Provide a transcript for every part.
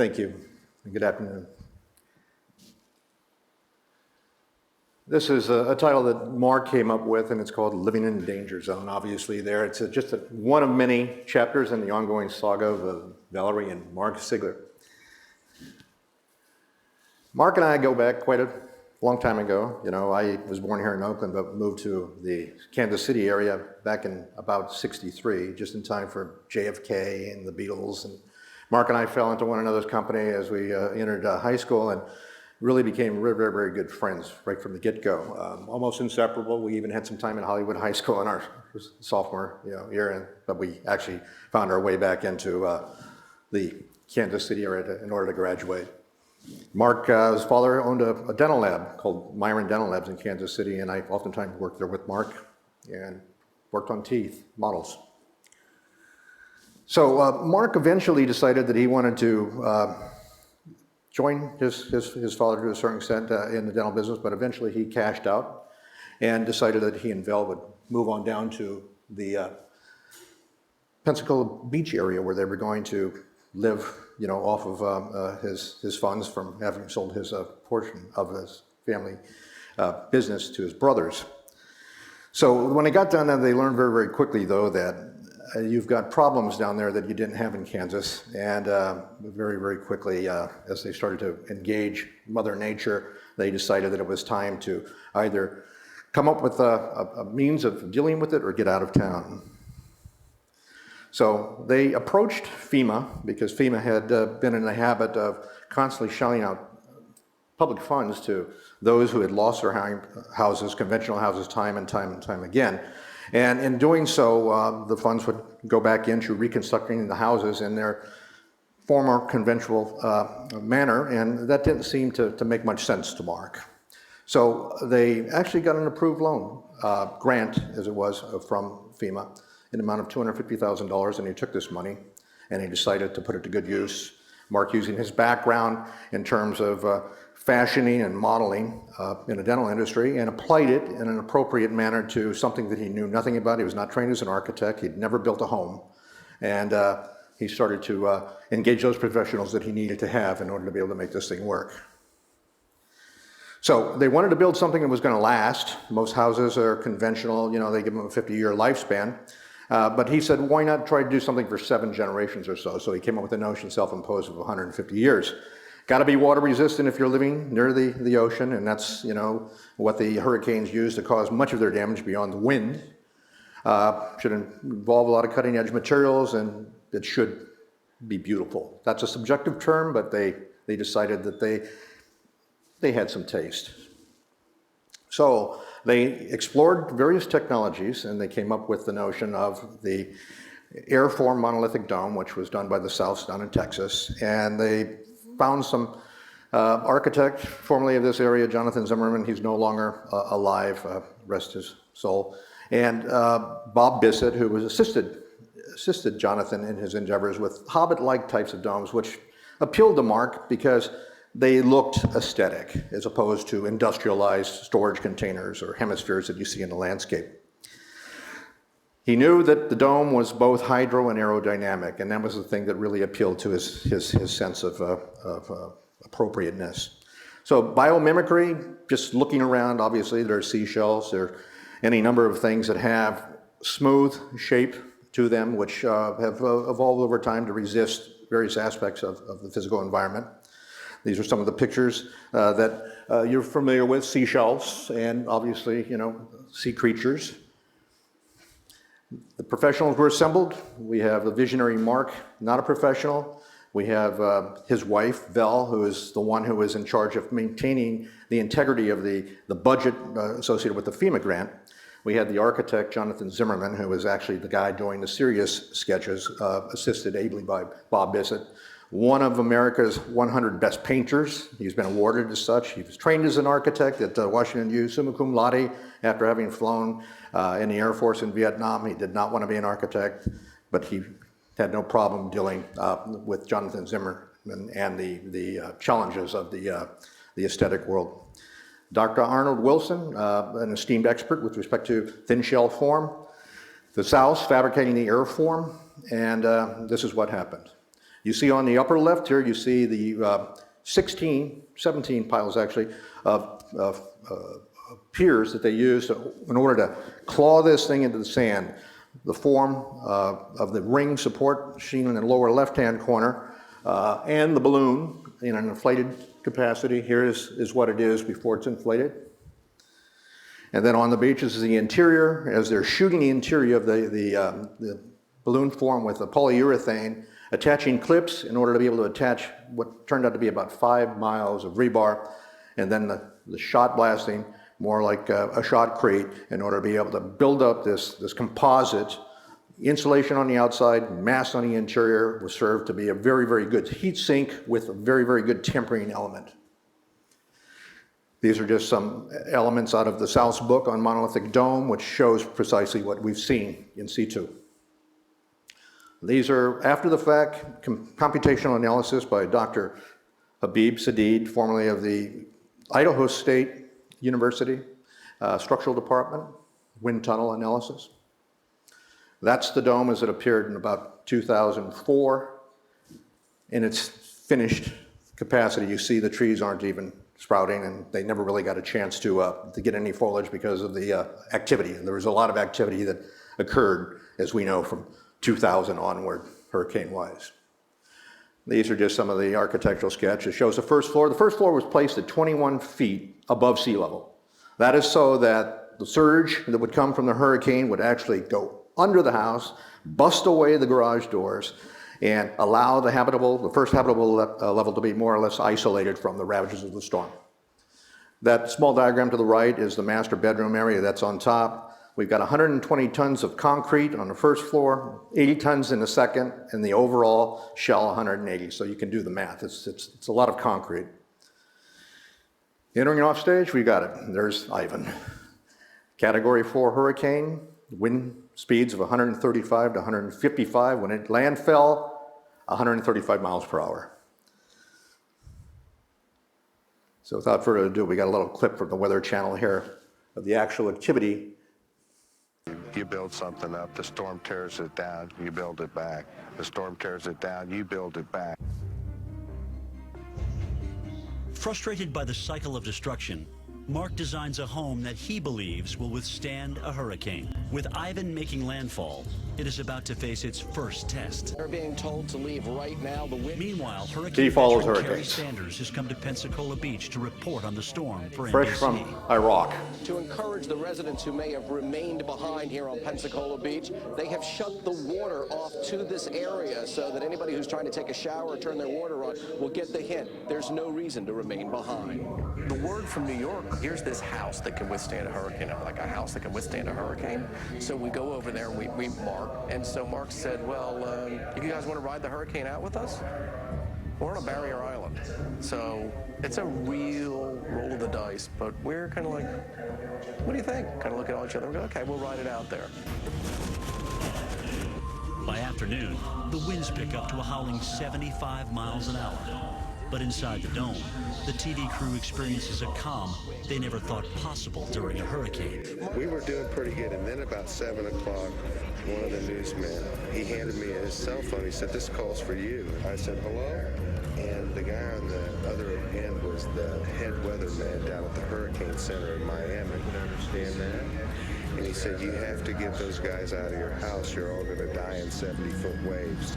Thank you. Good afternoon. This is a title that Mark came up with, and it's called Living in the Danger Zone. Obviously there, it's just one of many chapters in the ongoing saga of Valerie and Mark Sigler. Mark and I go back quite a long time ago. You know, I was born here in Oakland, but moved to the Kansas City area back in about '63, just in time for JFK and the Beatles. And Mark and I fell into one another's company as we entered high school and really became very, very, very good friends right from the get-go. Almost inseparable. We even had some time in Hollywood High School in our sophomore year, but we actually found our way back into the Kansas City area in order to graduate. Mark's father owned a dental lab called Myron Dental Labs in Kansas City, and I oftentimes worked there with Mark and worked on teeth models. So Mark eventually decided that he wanted to join his father to a certain extent in the dental business, but eventually he cashed out and decided that he and Val would move on down to the Pensacola Beach area where they were going to live, off of his funds from having sold his portion of his family business to his brothers. So when they got down there, they learned very, very quickly, though, that you've got problems down there that you didn't have in Kansas, and very, very quickly, as they started to engage Mother Nature, they decided that it was time to either come up with a means of dealing with it or get out of town. So they approached FEMA, because FEMA had been in the habit of constantly shelling out public funds to those who had lost their houses, conventional houses, time and time again. And in doing so, the funds would go back into reconstructing the houses in their former conventional manner, and that didn't seem to make much sense to Mark. So they actually got an approved loan, grant as it was, from FEMA, in the amount of $250,000, and he took this money and he decided to put it to good use. Mark, using his background in terms of fashioning and modeling in the dental industry, and applied it in an appropriate manner to something that he knew nothing about. He was not trained as an architect. He'd never built a home. And he started to engage those professionals that he needed to have in order to be able to make this thing work. So they wanted to build something that was going to last. Most houses are conventional, they give them a 50-year lifespan. But he said, why not try to do something for 7 generations or so? So he came up with the notion, self-imposed, of 150 years. Got to be water resistant if you're living near the ocean, and that's what the hurricanes use to cause much of their damage beyond the wind. Should involve a lot of cutting edge materials, and it should be beautiful. That's a subjective term, but they decided that they had some taste. So they explored various technologies, and they came up with the notion of the airform monolithic dome, which was done by the Souths down in Texas, and they found some architect formerly of this area, Jonathan Zimmerman. He's no longer alive, rest his soul, and Bob Bissett, who was assisted Jonathan in his endeavors with Hobbit-like types of domes, which appealed to Mark because they looked aesthetic as opposed to industrialized storage containers or hemispheres that you see in the landscape. He knew that the dome was both hydro and aerodynamic, and that was the thing that really appealed to his sense of appropriateness. So biomimicry, just looking around, obviously there are seashells, there are any number of things that have smooth shape to them, which have evolved over time to resist various aspects of the physical environment. These are some of the pictures that you're familiar with, seashells, and obviously, sea creatures. The professionals were assembled. We have the visionary Mark, not a professional. We have his wife, Val, who is the one who is in charge of maintaining the integrity of the budget associated with the FEMA grant. We had the architect, Jonathan Zimmerman, who was actually the guy doing the serious sketches, assisted ably by Bob Bissett. One of America's 100 best painters. He's been awarded as such. He was trained as an architect at Washington U, summa cum laude, after having flown in the Air Force in Vietnam. He did not want to be an architect, but he had no problem dealing with Jonathan Zimmerman and the challenges of the aesthetic world. Dr. Arnold Wilson, an esteemed expert with respect to thin shell form. The South fabricating the airform, and this is what happened. You see on the upper left here, you see the 17 piles actually of piers that they used in order to claw this thing into the sand. The form of the ring support seen in the lower left-hand corner and the balloon in an inflated capacity. Here is what it is before it's inflated. And then on the beach is the interior. As they're shooting the interior of the balloon form with a polyurethane, attaching clips in order to be able to attach what turned out to be about 5 miles of rebar, and then the shot blasting, more like a shot crate, in order to be able to build up this composite. Insulation on the outside, mass on the interior was served to be a very, very good heat sink with a very, very good tempering element. These are just some elements out of the South's book on monolithic dome, which shows precisely what we've seen in situ. These are after the fact computational analysis by Dr. Habib Sadid, formerly of the Idaho State University Structural Department, wind tunnel analysis. That's the dome as it appeared in about 2004. In its finished capacity, you see the trees aren't even sprouting, and they never really got a chance to get any foliage because of the activity. And there was a lot of activity that occurred, as we know, from 2000 onward, hurricane-wise. These are just some of the architectural sketch. It shows the first floor. The first floor was placed at 21 feet above sea level. That is so that the surge that would come from the hurricane would actually go under the house, bust away the garage doors, and allow the first habitable level to be more or less isolated from the ravages of the storm. That small diagram to the right is the master bedroom area that's on top. We've got 120 tons of concrete on the first floor, 80 tons in the second, and the overall shell 180. So you can do the math. It's a lot of concrete. Entering off stage, we got it. There's Ivan. Category 4 hurricane, wind speeds of 135 to 155. When it land fell, 135 miles per hour. So without further ado, we got a little clip from the Weather Channel here of the actual activity. You build something up, the storm tears it down, you build it back. The storm tears it down, you build it back. Frustrated by the cycle of destruction, Mark designs a home that he believes will withstand a hurricane. With Ivan making landfall, it is about to face its first test. They're being told to leave right now. Meanwhile, hurricane veteran Kerry Sanders has come to Pensacola Beach to report on the storm for Fresh NBC. from Iraq. To encourage the residents who may have remained behind here on Pensacola Beach, they have shut the water off to this area so that anybody who's trying to take a shower or turn their water on will get the hint. There's no reason to remain behind. The word from New York, here's this house that can withstand a hurricane. I'm like, a house that can withstand a hurricane? So we go over there and we meet Mark. And so Mark said, well, if you guys want to ride the hurricane out with us, we're on a barrier island. So it's a real roll of the dice, but we're kind of like, what do you think? Kind of look at each other and go, okay, we'll ride it out there. By afternoon, the winds pick up to a howling 75 miles an hour. But inside the dome, the TV crew experiences a calm they never thought possible during a hurricane. We were doing pretty good, and then about 7 o'clock, one of the newsmen, he handed me his cell phone. He said, this call's for you. I said, hello? And the guy on the other end was the head weatherman down at the Hurricane Center in Miami. You can understand that? And he said, you have to get those guys out of your house. You're all going to die in 70-foot waves.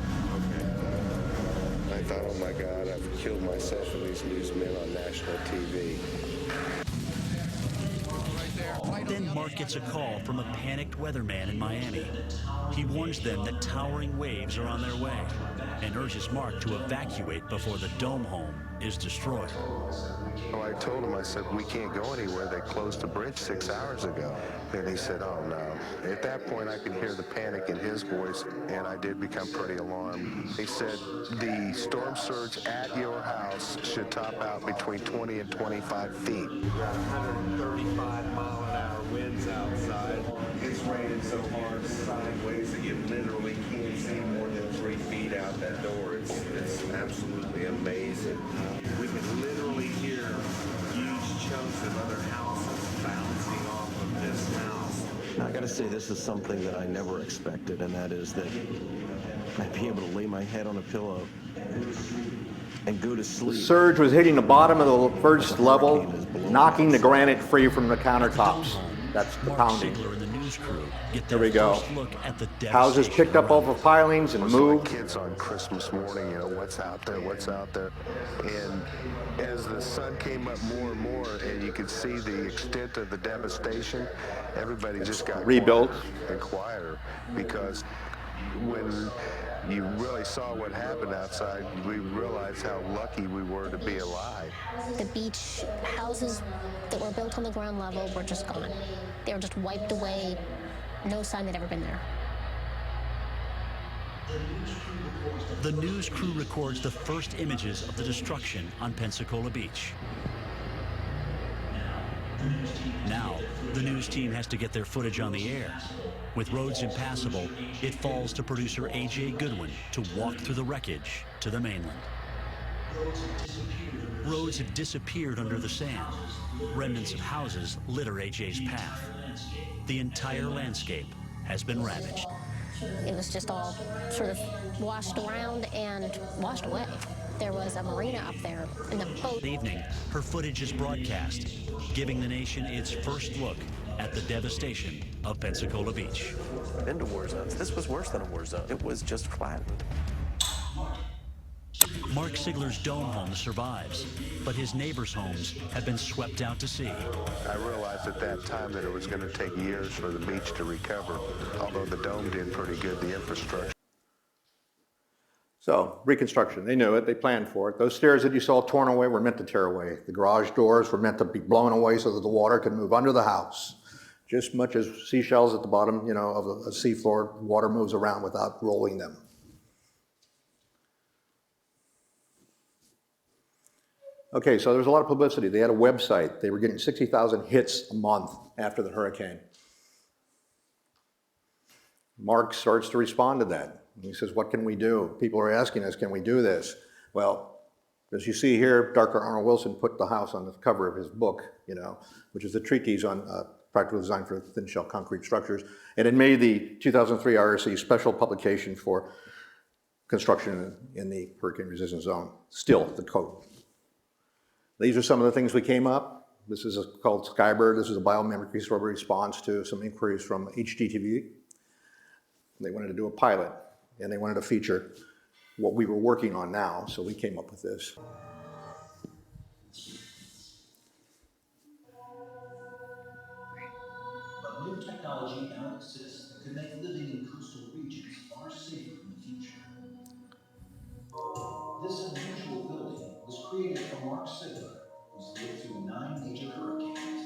I thought, oh my God, I've killed myself and these newsmen on national TV. Then Mark gets a call from a panicked weatherman in Miami. He warns them that towering waves are on their way and urges Mark to evacuate before the dome home is destroyed. So I told him, I said, we can't go anywhere. They closed the bridge 6 hours ago. And he said, oh no. At that point, I could hear the panic in his voice, and I did become pretty alarmed. He said, the storm surge at your house should top out between 20 and 25 feet. You've got 135-mile-an-hour winds outside. It's raining so hard sideways that you literally can't see more than 3 feet out that door. It's absolutely amazing. We can literally hear huge chunks of other houses bouncing off of this house. I got to say, this is something that I never expected, and that is that I'd be able to lay my head on a pillow and go to The sleep. surge was hitting the bottom of the first level, hurricane is blowing knocking the outside. granite free from the At the Dome countertops. Home, That's the Mark pounding. Sigler and the news crew get Here their we go. first look at the Houses devastation picked up around over it. pilings and It's like moved. kids on Christmas morning, you know, what's out there, what's out there. And as the sun came up more and more and you could see the extent of the devastation, everybody just got Rebuilt. quieter and quieter, because when you really saw what happened outside, we realized how lucky we were to be alive. The beach houses that were built on the ground level were just gone. They were just wiped away. No sign they'd ever been there. The news crew records the first images of the destruction on Pensacola Beach. Now, the news team has to get their footage on the air. With roads impassable, it falls to producer A.J. Goodwin to walk through the wreckage to the mainland. Roads have disappeared under the sand. Remnants of houses litter A.J.'s path. The entire landscape has been ravaged. It was just all sort of washed around and washed away. There was a marina up there, and the boat. Evening, her footage is broadcast, giving the nation its first look at the devastation of Pensacola Beach. Into war zones. This was worse than a war zone. It was just flattened. Mark Sigler's dome home survives, but his neighbors' homes have been swept out to sea. I realized at that time that it was going to take years for the beach to recover, although the dome did pretty good, the infrastructure. So, reconstruction, they knew it, they planned for it. Those stairs that you saw torn away were meant to tear away. The garage doors were meant to be blown away so that the water could move under the house. Just much as seashells at the bottom, you know, of a seafloor, water moves around without rolling them. Okay, so there was a lot of publicity. They had a website. They were getting 60,000 hits a month after the hurricane. Mark starts to respond to that. He says, what can we do? People are asking us, can we do this? Well, as you see here, Dr. Arnold Wilson put the house on the cover of his book, you know, which is a treatise on practical design for thin shell concrete structures. And it made the 2003 IRC special publication for construction in the hurricane resistant zone. Still the code. These are some of the things we came up. This is called Skybird. This is a biomimicry sort of response to some inquiries from HGTV. They wanted to do a pilot, and they wanted to feature what we were working on now, so we came up with this. But new technology now exists that could make living in coastal regions far safer in the future. This unusual building was created for Mark Sigler, who's lived through 9 major hurricanes.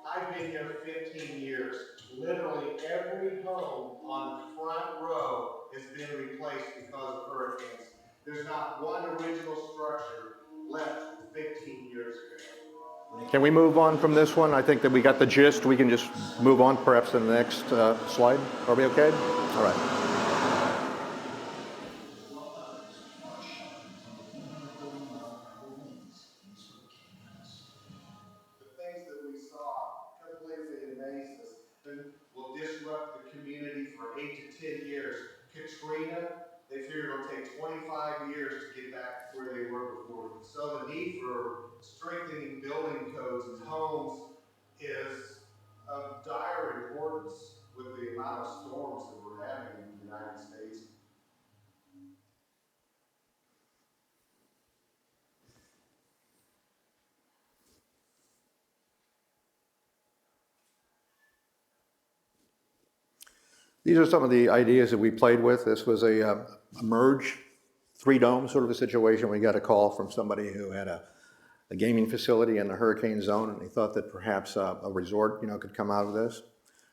I've been here 15 years. Literally every home on the front row has been replaced because of hurricanes. There's not one original structure left 15 years ago. Can we move on from this one? I think that we got the gist. We can just move on perhaps to the next slide. Are we okay? All right. Will disrupt the community for 8 to 10 years. Katrina, they figured it'll take 25 years to get back to where they were before. So the need for strengthening building codes and homes is of dire importance with the amount of storms that we're having in the United States. These are some of the ideas that we played with. This was a merge, 3-dome sort of a situation. We got a call from somebody who had a gaming facility in the hurricane zone, and they thought that perhaps a resort, you know, could come out of this.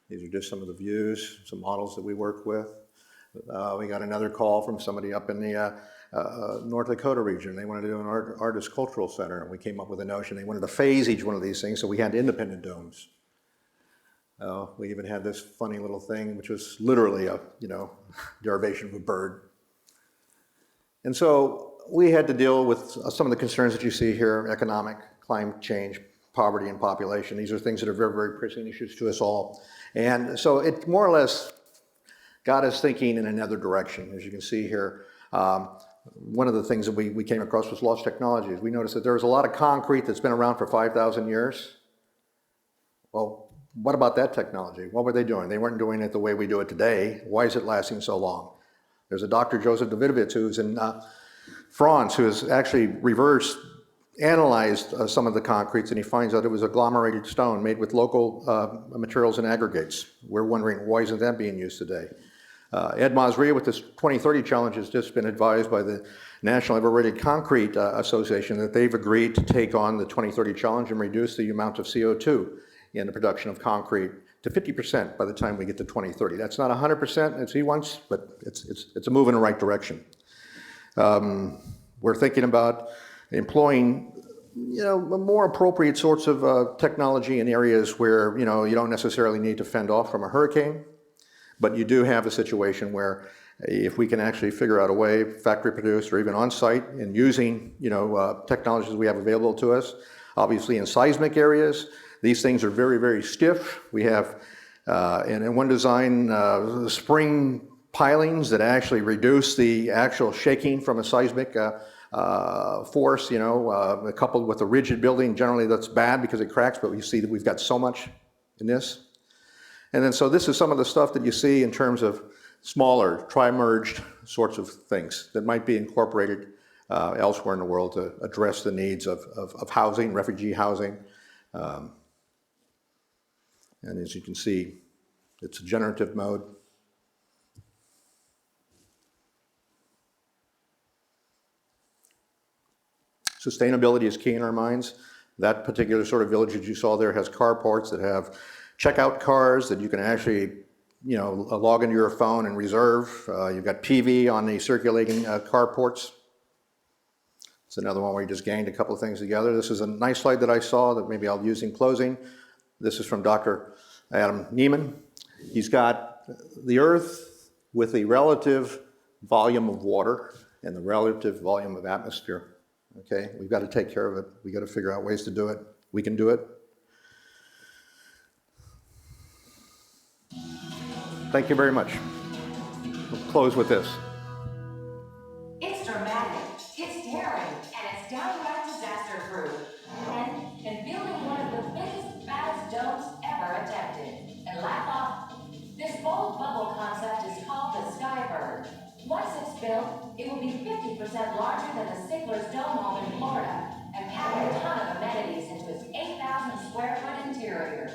These are just some of the views, some models that we work with. We got another call from somebody up in the North Dakota region. They wanted to do an artist cultural center, and we came up with a notion. They wanted to phase each one of these things, so we had independent domes. We even had this funny little thing, which was literally a, you know, derivation of a bird. And so we had to deal with some of the concerns that you see here: economic, climate change, poverty, and population. These are things that are very, very pressing issues to us all. And so it more or less got us thinking in another direction. As you can see here, one of the things that we came across was lost technologies. We noticed that there was a lot of concrete that's been around for 5,000 years. Well, what about that technology? What were they doing? They weren't doing it the way we do it today. Why is it lasting so long? There's a Dr. Joseph Davidovich who's in France who has actually analyzed some of the concretes, and he finds out it was agglomerated stone made with local materials and aggregates. We're wondering, why isn't that being used today? Ed Masria with this 2030 challenge has just been advised by the National Everrated Concrete Association that they've agreed to take on the 2030 challenge and reduce the amount of CO2 in the production of concrete to 50% by the time we get to 2030. That's not 100% as he wants, but it's a move in the right direction. We're thinking about employing, more appropriate sorts of technology in areas where, you don't necessarily need to fend off from a hurricane, but you do have a situation where if we can actually figure out a way, factory produced or even on site, and using, technologies we have available to us, obviously in seismic areas, these things are very, very stiff. We have, in one design, spring pilings that actually reduce the actual shaking from a seismic force, coupled with a rigid building. Generally that's bad because it cracks, but we see that we've got so much in this. And then so this is some of the stuff that you see in terms of smaller, tri-merged sorts of things that might be incorporated elsewhere in the world to address the needs of housing, refugee housing. And as you can see, it's a generative mode. Sustainability is key in our minds. That particular sort of village that you saw there has carports that have checkout cars that you can actually, log into your phone and reserve. You've got PV on the circulating carports. It's another one where you just gained a couple of things together. This is a nice slide that I saw that maybe I'll use in closing. This is from Dr. Adam Neiman. He's got the Earth with the relative volume of water and the relative volume of atmosphere. Okay, we've got to take care of it. We've got to figure out ways to do it. We can do it. Thank you very much. We'll close with this. It's dramatic, it's daring, and it's downright disaster-proof. And building one of the biggest, baddest domes ever attempted. And laugh off. This bold bubble concept is called the Skybird. Once it's built, it will be 50% larger than the Sigler's Dome home in Florida and pack a ton of amenities into its 8,000 square foot interior.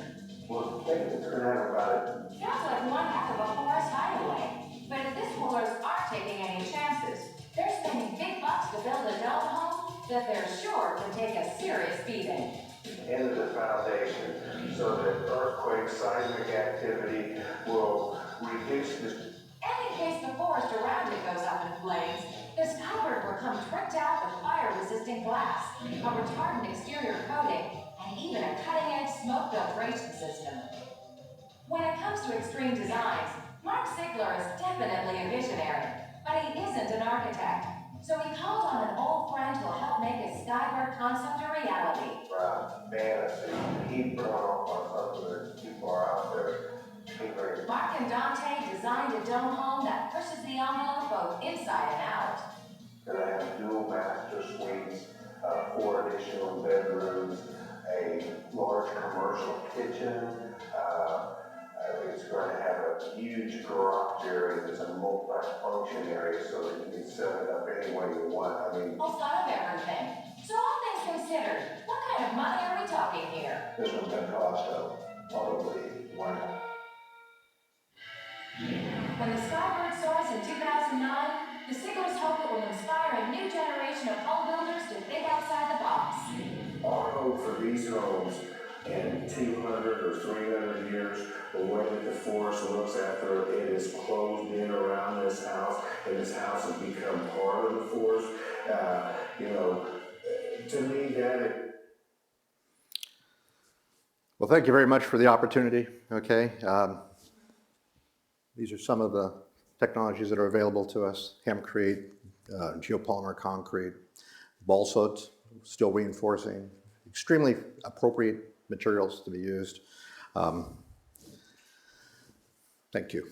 Well, thank you for that about it. Sounds like one heck of a forest hideaway. But if this rulers aren't taking any chances, they're spending big bucks to build a dome home that they're sure can take a serious beating. Into the foundation so that earthquake seismic activity will reduce this. And in case the forest around it goes up in flames, the Skybird will come tricked out with fire-resistant glass, a retardant exterior coating, and even a cutting-edge smoke filtration system. When it comes to extreme designs, Mark Sigler is definitely a visionary, but he isn't an architect. So he called on an old friend who'll help make his Skybird concept a reality. Fantasy. Keep going off on something that's too far out there. Mark and Dante designed a dome home that pushes the envelope both inside and out. Gonna have dual master suites, 4 additional bedrooms, a large commercial kitchen. It's going to have a huge garage area that's a multi-function area so that you can set it up any way you want. Well, son of everything. So all things considered, what kind of money are we talking here? This one's going to cost probably $1. When the Skybird soars in 2009, the Siglers hope it will inspire a new generation of home builders to think outside the box. Our hope for these homes in 200 or 300 years, the way that the forest looks after it is closed in around this house, and this house has become part of the forest, to me that... Well, thank you very much for the opportunity, okay? These are some of the technologies that are available to us: hempcrete, geopolymer concrete, balsa, steel reinforcing, extremely appropriate materials to be used. Thank you.